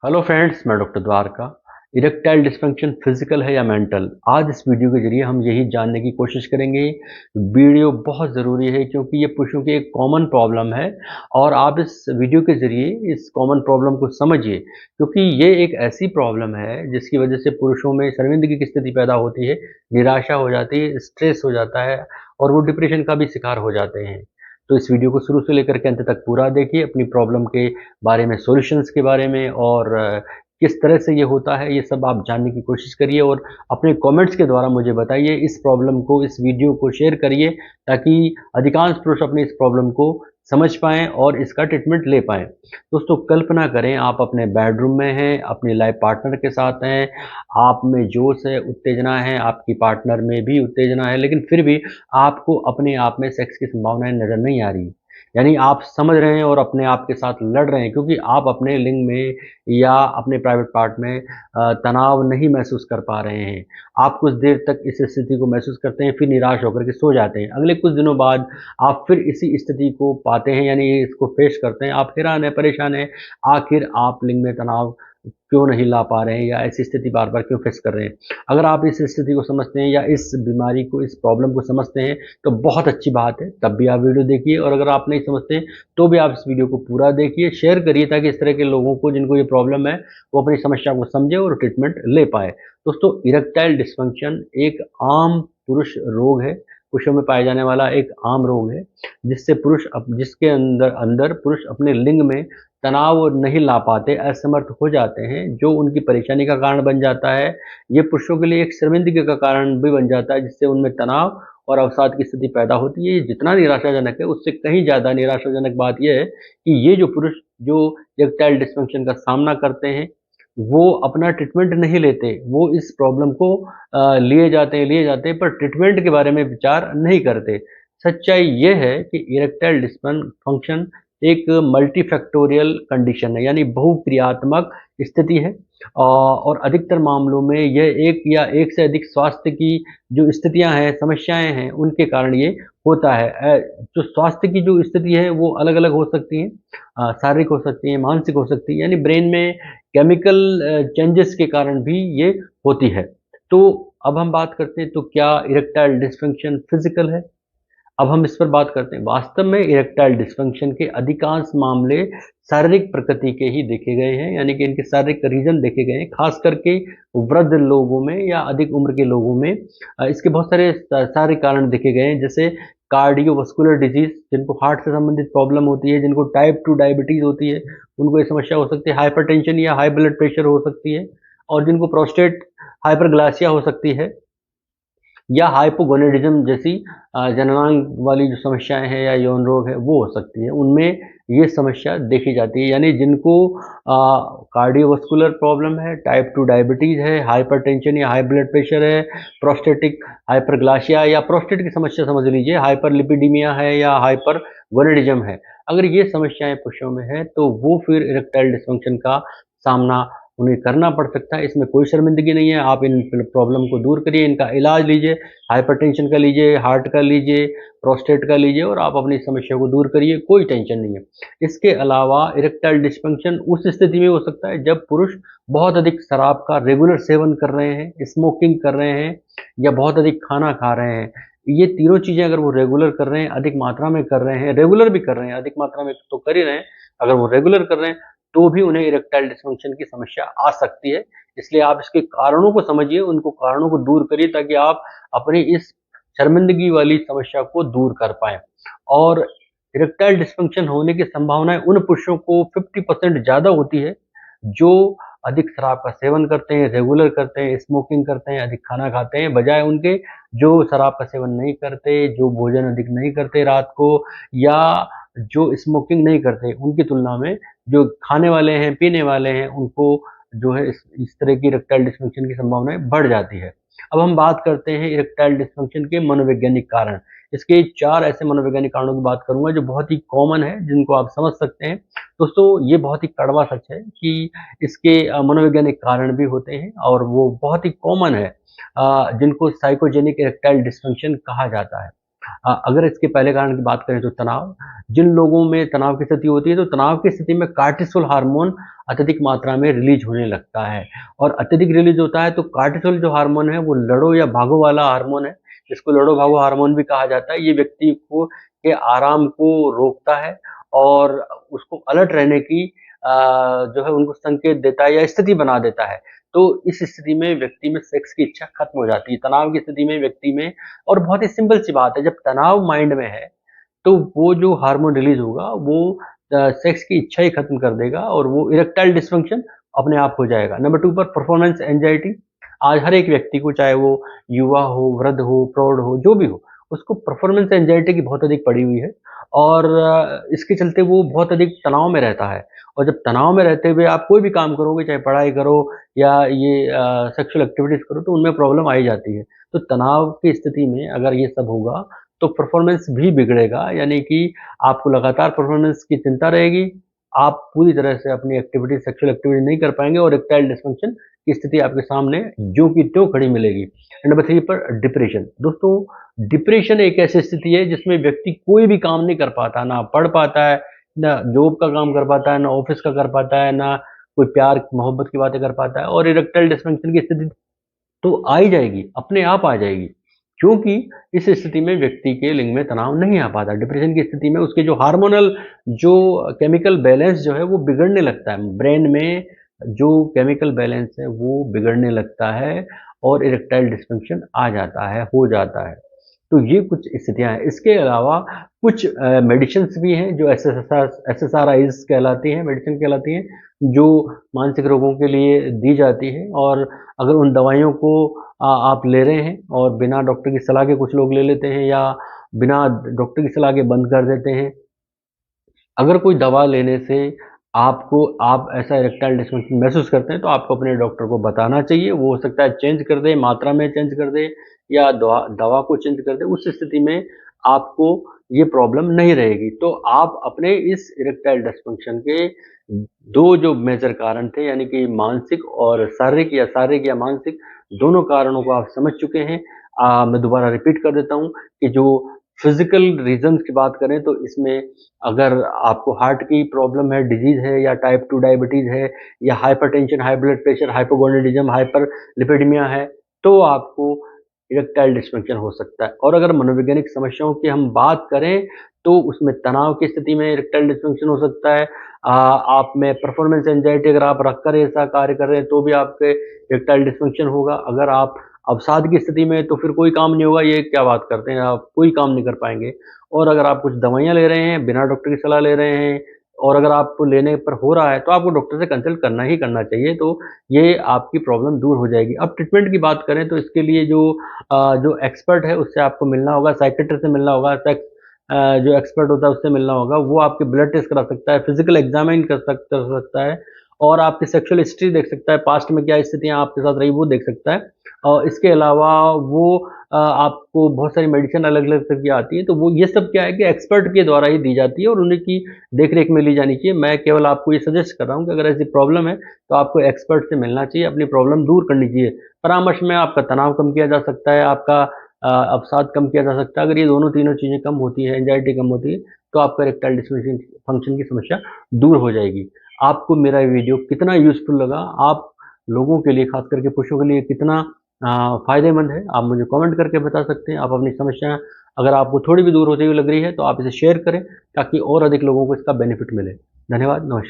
Hello friends, मैं doctor Dwarka. Erectile dysfunction physical है या मेंटल? आज इस वीडियो के जरिए हम यही जानने की कोशिश करेंगे। वीडियो बहुत ज़रूरी है क्योंकि ये पुरुषों की एक कॉमन प्रॉब्लम है और आप इस वीडियो के जरिए इस कॉमन प्रॉब्लम को समझिए, क्योंकि ये एक ऐसी प्रॉब्लम है जिसकी वजह से पुरुषों में शर्मिंदगी की स्थिति पैदा होती है, निराशा हो जाती है, स्ट्रेस हो जाता है और वो डिप्रेशन का भी शिकार हो जाते हैं। तो इस वीडियो को शुरू से लेकर के अंत तक पूरा देखिए, अपनी प्रॉब्लम के बारे में, सॉल्यूशंस के बारे में और किस तरह से ये होता है, ये सब आप जानने की कोशिश करिए और अपने कमेंट्स के द्वारा मुझे बताइए। इस प्रॉब्लम को, इस वीडियो को शेयर करिए ताकि अधिकांश पुरुष अपनी इस प्रॉब्लम को समझ पाएँ और इसका ट्रीटमेंट ले पाएँ। दोस्तों, कल्पना करें आप अपने बेडरूम में हैं, अपने लाइफ पार्टनर के साथ हैं, आप में जोश है, उत्तेजना है, आपकी पार्टनर में भी उत्तेजना है, लेकिन फिर भी आपको अपने आप में सेक्स की संभावनाएँ नज़र नहीं आ रही। यानी आप समझ रहे हैं और अपने आप के साथ लड़ रहे हैं क्योंकि आप अपने लिंग में या अपने प्राइवेट पार्ट में तनाव नहीं महसूस कर पा रहे हैं। आप कुछ देर तक इस स्थिति को महसूस करते हैं, फिर निराश होकर के सो जाते हैं। अगले कुछ दिनों बाद आप फिर इसी स्थिति को पाते हैं, यानी इसको फेस करते हैं। आप हैरान हैं, परेशान हैं, आखिर आप लिंग में तनाव क्यों नहीं ला पा रहे हैं या ऐसी स्थिति बार-बार क्यों फेस कर रहे हैं। अगर आप इस स्थिति को समझते हैं या इस बीमारी को, इस प्रॉब्लम को समझते हैं, तो बहुत अच्छी बात है, तब भी आप वीडियो देखिए और अगर आप नहीं समझते तो भी आप इस वीडियो को पूरा देखिए, शेयर करिए ताकि इस तरह के लोगों को, जिनको ये प्रॉब्लम है, वो अपनी समस्या को समझे और ट्रीटमेंट ले पाए। दोस्तों, इरेक्टाइल डिस्फंक्शन एक आम पुरुष रोग है, पुरुषों में पाए जाने वाला एक आम रोग है, जिसके अंदर अंदर पुरुष अपने लिंग में तनाव नहीं ला पाते, असमर्थ हो जाते हैं, जो उनकी परेशानी का कारण बन जाता है। ये पुरुषों के लिए एक शर्मिंदगी का कारण भी बन जाता है, जिससे उनमें तनाव और अवसाद की स्थिति पैदा होती है। ये जितना निराशाजनक है, उससे कहीं ज़्यादा निराशाजनक बात ये है कि ये जो पुरुष जो इरेक्टाइल डिस्फंक्शन का सामना करते हैं, वो अपना ट्रीटमेंट नहीं लेते। वो इस प्रॉब्लम को लिए जाते हैं, पर ट्रीटमेंट के बारे में विचार नहीं करते। सच्चाई ये है कि इरेक्टाइल डिस्फंक्शन एक मल्टीफैक्टोरियल कंडीशन है, यानी बहुक्रियात्मक स्थिति है और अधिकतर मामलों में यह एक या एक से अधिक स्वास्थ्य की जो स्थितियां हैं, समस्याएं हैं, उनके कारण ये होता है। जो स्वास्थ्य की जो स्थिति है वो अलग अलग हो सकती है, शारीरिक हो सकती है, मानसिक हो सकती है, यानी ब्रेन में केमिकल चेंजेस के कारण भी ये होती है। तो अब हम बात करते हैं, तो क्या इरेक्टाइल डिस्फंक्शन फिजिकल है? अब हम इस पर बात करते हैं। वास्तव में इरेक्टाइल डिस्फंक्शन के अधिकांश मामले शारीरिक प्रकृति के ही देखे गए हैं, यानी कि इनके शारीरिक रीजन देखे गए हैं, खास करके वृद्ध लोगों में या अधिक उम्र के लोगों में। इसके बहुत सारे शारीरिक कारण देखे गए हैं, जैसे कार्डियोवास्कुलर डिजीज, जिनको हार्ट से संबंधित प्रॉब्लम होती है, जिनको टाइप 2 डायबिटीज होती है, उनको ये समस्या हो सकती है। हाइपरटेंशन या हाई ब्लड प्रेशर हो सकती है और जिनको प्रोस्टेट हाइपरग्लासिया हो सकती है या हाइपोगोनेडिज्म जैसी जननांग वाली जो समस्याएं हैं या यौन रोग है, वो हो सकती है। उनमें ये समस्या देखी जाती है, यानी जिनको कार्डियोवास्कुलर प्रॉब्लम है, टाइप 2 डायबिटीज़ है, हाइपरटेंशन या हाई ब्लड प्रेशर है, प्रोस्टेटिक हाइपरग्लासिया या प्रोस्टेट की समस्या समझ लीजिए, हाइपरलिपिडीमिया है या हाइपरगोनेडिज्म है। अगर ये समस्याएं पुरुषों में है तो वो फिर इरेक्टाइल डिस्फंक्शन का सामना उन्हें करना पड़ सकता है। इसमें कोई शर्मिंदगी नहीं है। आप इन प्रॉब्लम को दूर करिए, इनका इलाज लीजिए, हाइपरटेंशन का लीजिए, हार्ट का लीजिए, प्रोस्टेट का लीजिए और आप अपनी समस्या को दूर करिए, कोई टेंशन नहीं है। इसके अलावा इरेक्टाइल डिस्फंक्शन उस स्थिति में हो सकता है जब पुरुष बहुत अधिक शराब का रेगुलर सेवन कर रहे हैं, स्मोकिंग कर रहे हैं या बहुत अधिक खाना खा रहे हैं। ये तीनों चीज़ें अगर वो रेगुलर कर रहे हैं, अधिक मात्रा में कर रहे हैं, रेगुलर भी कर रहे हैं, अधिक मात्रा में तो कर ही रहे हैं, अगर वो रेगुलर कर रहे हैं, तो भी उन्हें इरेक्टाइल डिस्फंक्शन की समस्या आ सकती है। इसलिए आप इसके कारणों को समझिए, उनको कारणों को दूर करिए ताकि आप अपनी इस शर्मिंदगी वाली समस्या को दूर कर पाएँ। और इरेक्टाइल डिस्फंक्शन होने की संभावनाएँ उन पुरुषों को 50% ज़्यादा होती है, जो अधिक शराब का सेवन करते हैं, रेगुलर करते हैं, स्मोकिंग करते हैं, अधिक खाना खाते हैं, बजाय उनके जो शराब का सेवन नहीं करते, जो भोजन अधिक नहीं करते रात को या जो स्मोकिंग नहीं करते, उनकी तुलना में जो खाने वाले हैं, पीने वाले हैं, उनको जो है इस तरह की इरेक्टाइल डिस्फंक्शन की संभावनाएँ बढ़ जाती है। अब हम बात करते हैं इरेक्टाइल डिस्फंक्शन के मनोवैज्ञानिक कारण। इसके 4 ऐसे मनोवैज्ञानिक कारणों की बात करूँगा जो बहुत ही कॉमन है, जिनको आप समझ सकते हैं। दोस्तों, ये बहुत ही कड़वा सच है कि इसके मनोवैज्ञानिक कारण भी होते हैं और वो बहुत ही कॉमन है, जिनको साइकोजेनिक इरेक्टाइल डिस्फंक्शन कहा जाता है। अगर इसके पहले कारण की बात करें तो तनाव, जिन लोगों में तनाव की स्थिति होती है तो तनाव की स्थिति में कार्टिसोल हार्मोन अत्यधिक मात्रा में रिलीज होने लगता है, और अत्यधिक रिलीज होता है तो कार्टिसोल जो हार्मोन है वो लड़ो या भागो वाला हार्मोन है, जिसको लड़ो भागो हार्मोन भी कहा जाता है। ये व्यक्ति को के आराम को रोकता है और उसको अलर्ट रहने की जो है उनको संकेत देता है या स्थिति बना देता है। तो इस स्थिति में व्यक्ति में सेक्स की इच्छा खत्म हो जाती है। तनाव की स्थिति में व्यक्ति में, और बहुत ही सिंपल सी बात है, जब तनाव माइंड में है तो वो जो हार्मोन रिलीज होगा वो सेक्स की इच्छा ही खत्म कर देगा और वो इरेक्टाइल डिस्फंक्शन अपने आप हो जाएगा। नंबर 2 पर परफॉर्मेंस एंजाइटी। आज हर एक व्यक्ति को, चाहे वो युवा हो, वृद्ध हो, प्रौढ़ हो, जो भी हो, उसको परफॉर्मेंस एंजाइटी की बहुत अधिक पड़ी हुई है, और इसके चलते वो बहुत अधिक तनाव में रहता है। और जब तनाव में रहते हुए आप कोई भी काम करोगे, चाहे पढ़ाई करो या ये सेक्सुअल एक्टिविटीज़ करो, तो उनमें प्रॉब्लम आ ही जाती है। तो तनाव की स्थिति में अगर ये सब होगा तो परफॉर्मेंस भी बिगड़ेगा, यानी कि आपको लगातार परफॉर्मेंस की चिंता रहेगी, आप पूरी तरह से अपनी एक्टिविटी, सेक्सुअल एक्टिविटी नहीं कर पाएँगे और इरेक्टाइल डिस्फंक्शन की स्थिति आपके सामने ज्यों की त्यों खड़ी मिलेगी। नंबर 3 पर डिप्रेशन। दोस्तों, डिप्रेशन एक ऐसी स्थिति है जिसमें व्यक्ति कोई भी काम नहीं कर पाता, ना पढ़ पाता है, ना जॉब का काम कर पाता है, ना ऑफिस का कर पाता है, ना कोई प्यार मोहब्बत की बातें कर पाता है, और इरेक्टाइल डिस्फंक्शन की स्थिति तो आ ही जाएगी, अपने आप आ जाएगी, क्योंकि इस स्थिति में व्यक्ति के लिंग में तनाव नहीं आ पाता। डिप्रेशन की स्थिति में उसके जो हार्मोनल जो केमिकल बैलेंस जो है वो बिगड़ने लगता है, ब्रेन में जो केमिकल बैलेंस है वो बिगड़ने लगता है और इरेक्टाइल डिस्फंक्शन आ जाता है, हो जाता है। तो ये कुछ स्थितियाँ हैं। इसके अलावा कुछ मेडिसिन्स भी हैं जो एसएसआरआईज़ कहलाती हैं, मेडिसिन कहलाती हैं, जो मानसिक रोगों के लिए दी जाती है, और अगर उन दवाइयों को आप ले रहे हैं और बिना डॉक्टर की सलाह के कुछ लोग ले लेते हैं या बिना डॉक्टर की सलाह के बंद कर देते हैं। अगर कोई दवा लेने से आप ऐसा इरेक्टाइल डिस्फंक्शन महसूस करते हैं तो आपको अपने डॉक्टर को बताना चाहिए। वो हो सकता है चेंज कर दे, मात्रा में चेंज कर दे या दवा दवा को चेंज कर दे। उस स्थिति में आपको ये प्रॉब्लम नहीं रहेगी। तो आप अपने इस इरेक्टाइल डिस्फंक्शन के 2 जो मेजर कारण थे, यानी कि मानसिक और शारीरिक या मानसिक, दोनों कारणों को आप समझ चुके हैं। मैं दोबारा रिपीट कर देता हूँ कि जो फिज़िकल रीज़न्स की बात करें तो इसमें अगर आपको हार्ट की प्रॉब्लम है, डिज़ीज़ है, या टाइप 2 डायबिटीज़ है, या hypertension, high blood pressure, hypogonadism, hyperlipidemia है, तो आपको इरेक्टाइल डिस्फंक्शन हो सकता है। और अगर मनोवैज्ञानिक समस्याओं की हम बात करें तो उसमें तनाव की स्थिति में इरेक्टाइल डिस्फंक्शन हो सकता है। आप में परफॉर्मेंस एंजाइटी अगर आप रखकर ऐसा कार्य कर रहे हैं तो भी आपके इरेक्टाइल डिस्फंक्शन होगा। अगर आप अवसाद की स्थिति में, तो फिर कोई काम नहीं होगा, ये क्या बात करते हैं, आप कोई काम नहीं कर पाएँगे। और अगर आप कुछ दवाइयाँ ले रहे हैं, बिना डॉक्टर की सलाह ले रहे हैं, और अगर आपको लेने पर हो रहा है, तो आपको डॉक्टर से कंसल्ट करना ही करना चाहिए, तो ये आपकी प्रॉब्लम दूर हो जाएगी। अब ट्रीटमेंट की बात करें तो इसके लिए जो एक्सपर्ट है उससे आपको मिलना होगा, साइकियाट्रिस्ट से मिलना होगा, जो एक्सपर्ट होता है उससे मिलना होगा। वो आपके ब्लड टेस्ट करा सकता है, फिज़िकल एग्ज़ामिन कर सकता है, और आपकी सेक्सुअल हिस्ट्री देख सकता है, पास्ट में क्या स्थितियाँ आपके साथ रही वो देख सकता है। और इसके अलावा वो आपको बहुत सारी मेडिसिन अलग-अलग तरह की आती है, तो वो ये सब क्या है कि एक्सपर्ट के द्वारा ही दी जाती है और उन्हीं की देख-रेख में ली जानी चाहिए। मैं केवल आपको ये सजेस्ट कर रहा हूँ कि अगर ऐसी प्रॉब्लम है, तो आपको एक्सपर्ट से मिलना चाहिए, अपनी प्रॉब्लम दूर करनी चाहिए। परामर्श में आपका तनाव कम किया जा सकता है, आपका अवसाद कम किया जा सकता है। अगर ये दोनों तीनों चीज़ें कम होती हैं, एंग्ज़ायटी कम होती है, तो आपका इरेक्टाइल डिस्फंक्शन फंक्शन की समस्या दूर हो जाएगी। आपको मेरा ये वीडियो कितना यूज़फुल लगा, आप लोगों के लिए, खास करके पुरुषों के लिए कितना फ़ायदेमंद है, आप मुझे कमेंट करके बता सकते हैं। आप अपनी समस्या अगर आपको थोड़ी भी दूर होती हुई लग रही है, तो आप इसे शेयर करें ताकि और अधिक लोगों को इसका बेनिफिट मिले। धन्यवाद, नमस्कार।